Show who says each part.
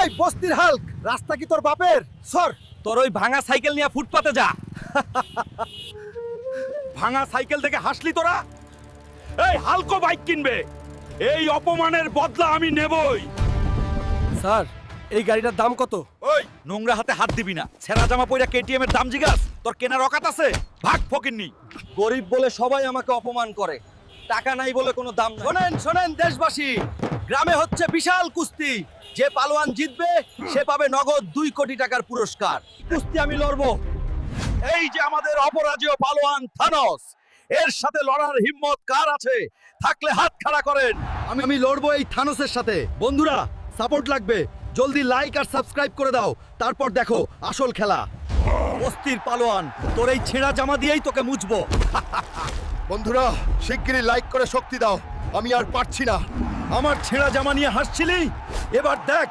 Speaker 1: এই বস্তির হাল্ক, রাস্তা কি তোর বাপের? সর।
Speaker 2: তোর ওই ভাঙা সাইকেল নিয়ে ফুটপাতে যা। ভাঙা সাইকেল থেকে হাসলি তোরা? এই হালকো বাইক কিনবে, এই অপমানের বদলা আমি নেবই।
Speaker 1: স্যার, এই গাড়িটার দাম কত?
Speaker 2: ওই নোংরা হাতে হাত দিবি না। ছেঁড়া জামা পইরা কেটিএম এর দাম জিগাস? তোর কেনার অকাত আছে? ভাগ ফকিন্নি।
Speaker 3: গরিব বলে সবাই আমাকে অপমান করে, টাকা নাই বলে কোনো দাম নাই।
Speaker 1: শোনেন শোনেন দেশবাসী, গ্রামে হচ্ছে বিশাল কুস্তি। যে পালোয়ান জিতবে সে পাবে নগদ 2 কোটি টাকার পুরস্কার।
Speaker 2: কুস্তি আমি লড়বো। এই যে আমাদের অপরাজেয় পালোয়ান থানোস, এর সাথে লড়ার হিম্মত কার আছে? থাকলে হাত খাড়া করেন।
Speaker 1: আমি লড়বো এই থানোসের সাথে। বন্ধুরা, সাপোর্ট লাগবে। জলদি লাইক আর সাবস্ক্রাইব করে দাও, তারপর দেখো আসল খেলা।
Speaker 2: বস্তির পালোয়ান, তোর এই ছেঁড়া জামা দিয়েই তোকে মুছবো।
Speaker 4: বন্ধুরা, শিগগিরই লাইক করে শক্তি দাও, আমি আর পারছি না।
Speaker 2: আমার ছেঁড়া জামা নিয়ে হাসছিলি? এবার দেখ